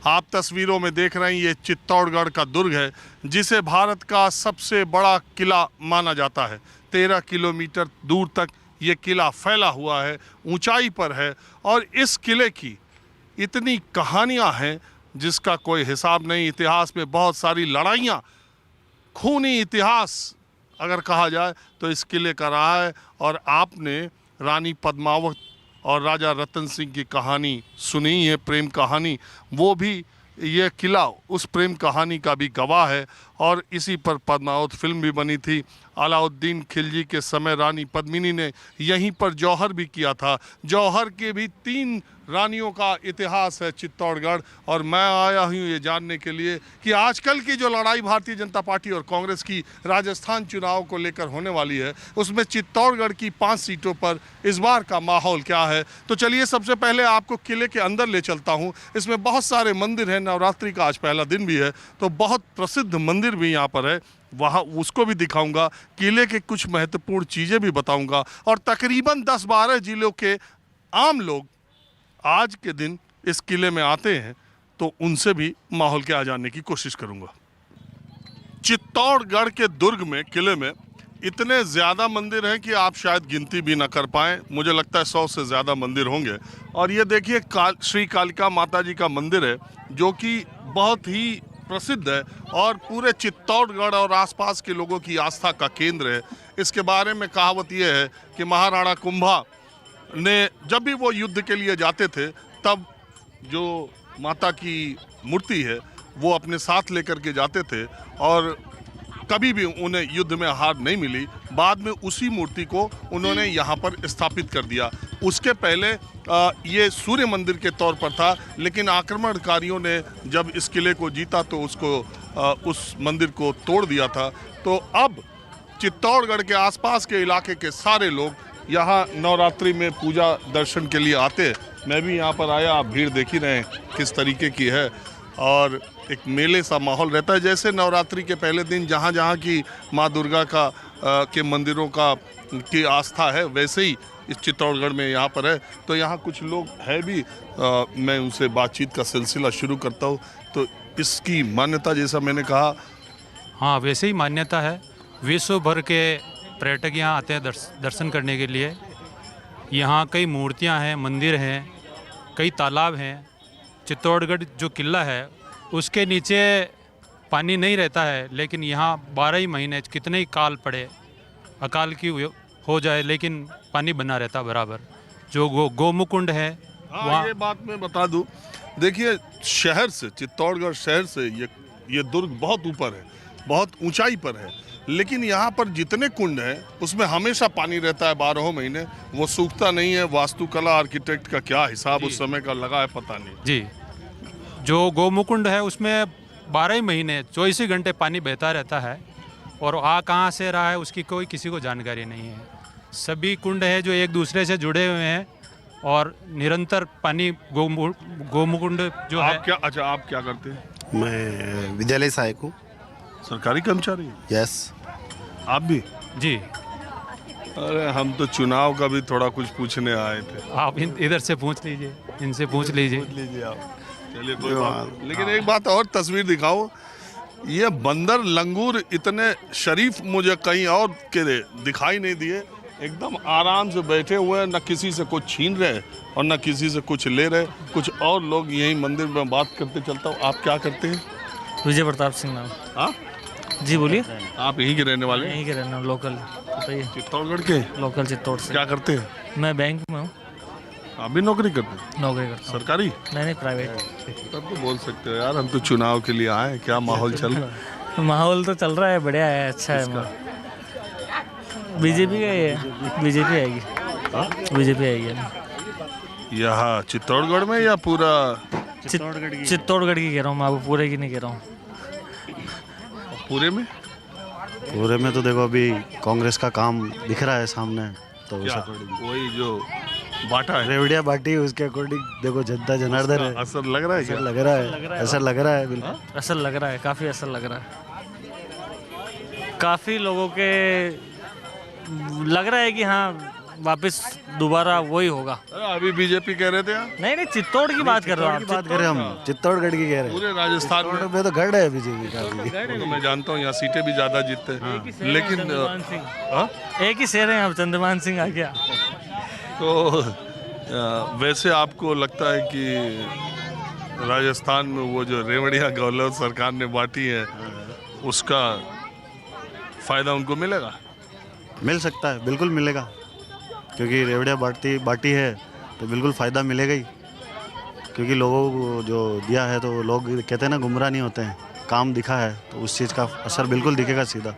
आप तस्वीरों में देख रहे हैं ये चित्तौड़गढ़ का दुर्ग है, जिसे भारत का सबसे बड़ा किला माना जाता है। 13 किलोमीटर दूर तक ये किला फैला हुआ है, ऊंचाई पर है और इस किले की इतनी कहानियां हैं जिसका कोई हिसाब नहीं। इतिहास में बहुत सारी लड़ाइयां, खूनी इतिहास अगर कहा जाए तो इस किले का रहा है। और आपने रानी पद्मावत और राजा रतन सिंह की कहानी सुनी है, प्रेम कहानी, वो भी ये किला उस प्रेम कहानी का भी गवाह है। और इसी पर पद्मावत फिल्म भी बनी थी। अलाउद्दीन खिलजी के समय रानी पद्मिनी ने यहीं पर जौहर भी किया था। जौहर के भी 3 रानियों का इतिहास है चित्तौड़गढ़। और मैं आया हूँ ये जानने के लिए कि आजकल की जो लड़ाई भारतीय जनता पार्टी और कांग्रेस की राजस्थान चुनाव को लेकर होने वाली है, उसमें चित्तौड़गढ़ की 5 सीटों पर इस बार का माहौल क्या है। तो चलिए सबसे पहले आपको किले के अंदर ले चलता हूँ। इसमें बहुत सारे मंदिर हैं, नवरात्रि का आज पहला दिन भी है, तो बहुत प्रसिद्ध मंदिर भी यहाँ पर है, वहाँ उसको भी दिखाऊंगा। किले के कुछ महत्वपूर्ण चीज़ें भी बताऊंगा। और तकरीबन 10-12 जिलों के आम लोग आज के दिन इस किले में आते हैं, तो उनसे भी माहौल क्या जानने की कोशिश करूंगा। चित्तौड़गढ़ के दुर्ग में, किले में इतने ज़्यादा मंदिर हैं कि आप शायद गिनती भी ना कर पाएँ। मुझे लगता है 100 से ज़्यादा मंदिर होंगे। और ये देखिए श्री कालिका माता जी का मंदिर है, जो कि बहुत ही प्रसिद्ध है और पूरे चित्तौड़गढ़ और आसपास के लोगों की आस्था का केंद्र है। इसके बारे में कहावत यह है कि महाराणा कुंभा ने जब भी वो युद्ध के लिए जाते थे, तब जो माता की मूर्ति है वो अपने साथ लेकर के जाते थे और कभी भी उन्हें युद्ध में हार नहीं मिली। बाद में उसी मूर्ति को उन्होंने यहाँ पर स्थापित कर दिया। उसके पहले ये सूर्य मंदिर के तौर पर था, लेकिन आक्रमणकारियों ने जब इस किले को जीता तो उस मंदिर को तोड़ दिया था। तो अब चित्तौड़गढ़ के आसपास के इलाके के सारे लोग यहाँ नवरात्रि में पूजा दर्शन के लिए आते हैं। मैं भी यहाँ पर आया, आप भीड़ देख ही रहे हैं किस तरीके की है। और एक मेले सा माहौल रहता है, जैसे नवरात्रि के पहले दिन जहाँ जहाँ की माँ दुर्गा के मंदिरों की आस्था है, वैसे ही इस चित्तौड़गढ़ में यहाँ पर है। तो यहाँ कुछ लोग हैं भी, मैं उनसे बातचीत का सिलसिला शुरू करता हूँ। तो इसकी मान्यता, जैसा मैंने कहा, हाँ वैसे ही मान्यता है। विश्व भर के पर्यटक यहाँ आते हैं दर्शन करने के लिए। यहाँ कई मूर्तियाँ हैं, मंदिर हैं, कई तालाब हैं। चित्तौड़गढ़ जो किला है उसके नीचे पानी नहीं रहता है, लेकिन यहाँ 12 ही महीने कितने ही काल पड़े, अकाल की हो जाए, लेकिन पानी बना रहता बराबर। जो गोमुकुंड है वहाँ, ये बात मैं बता दूं, देखिए शहर से, चित्तौड़गढ़ शहर से ये दुर्ग बहुत ऊपर है, बहुत ऊंचाई पर है, लेकिन यहाँ पर जितने कुंड हैं उसमें हमेशा पानी रहता है 12 महीने, वो सूखता नहीं है। वास्तुकला, आर्किटेक्ट का क्या हिसाब उस समय का लगा है पता नहीं जी। जो गोमुकुंड है उसमें 12 ही महीने 24 ही घंटे पानी बहता रहता है, और कहाँ से रहा है उसकी कोई किसी को जानकारी नहीं है। सभी कुंड है जो एक दूसरे से जुड़े हुए हैं और निरंतर पानी गोमुकुंड जो है। आप क्या करते हैं? मैं विद्यालय सहायक हूँ। सरकारी कर्मचारी? यस। आप भी? जी। अरे हम तो चुनाव का भी थोड़ा कुछ पूछने आए थे। आप इधर से पूछ लीजिए, इनसे पूछ लीजिए आप। चलिए कोई बात, लेकिन एक बात और, तस्वीर दिखाओ। ये बंदर लंगूर इतने शरीफ मुझे कहीं और के दिखाई नहीं दिए। एकदम आराम से बैठे हुए हैं, न किसी से कुछ छीन रहे और न किसी से कुछ ले रहे। कुछ और लोग यहीं मंदिर में बात करते चलता हूँ। आप क्या करते हैं? विजय प्रताप सिंह नाम। हाँ जी बोलिए। आप यहीं के रहने वाले? यहीं के रहने वाले, लोकल। बताइए। चित्तौड़गढ़ के? लोकल चित्तौड़ से। क्या करते हैं? मैं बैंक में हूँ। आप भी नौकरी करते हैं? नौकरी करता हूँ। सरकारी? नहीं, प्राइवेट। तब तो बोल सकते हो यार, हम तो चुनाव के लिए आए। क्या माहौल चल रहा है? माहौल तो चल रहा है, बढ़िया है, अच्छा है। बीजेपी का है, बीजेपी आएगी। बीजेपी आएगी यहाँ चित्तौड़गढ़ में या पूरा? चित्तौड़गढ़ की कह रहा हूँ मैं, आपको पूरे की नहीं कह रहा हूँ। पूरे में? पूरे में तो देखो अभी कांग्रेस का काम दिख रहा है सामने, तो वही जो बांटा है, रेवड़िया बांटी, उसके अकॉर्डिंग देखो जनता जनार्दन है। असर लग रहा है? असर लग रहा है, असर लग रहा है, बिल्कुल असर लग रहा है, काफ़ी असर लग रहा है। काफ़ी लोगों के लग रहा है कि हाँ वापस दोबारा वही होगा। अभी बीजेपी कह रहे थे आप? नहीं नहीं, चित्तौड़ की बात कर रहे हो आप। बात करें हम चित्तौड़गढ़ की कह रहे हैं। पूरे राजस्थान में चित्तौड़ में तो गढ़ है बीजेपी का भी। तो मैं जानता हूँ यहाँ सीटें भी ज्यादा जीतते हैं, लेकिन चंद्रमान सिंह, हाँ? एक ही शेर है अब, चंद्रमान सिंह आ गया। तो वैसे आपको लगता है कि राजस्थान में वो जो रेवड़िया गौलत सरकार ने बांटी है उसका फायदा उनको मिलेगा? मिल सकता है, बिल्कुल मिलेगा, क्योंकि रेवड़िया बाटी है तो बिल्कुल फ़ायदा मिलेगा ही। क्योंकि लोगों को जो दिया है तो लोग कहते हैं ना, गुमराह नहीं होते हैं, काम दिखा है तो उस चीज़ का असर बिल्कुल दिखेगा सीधा।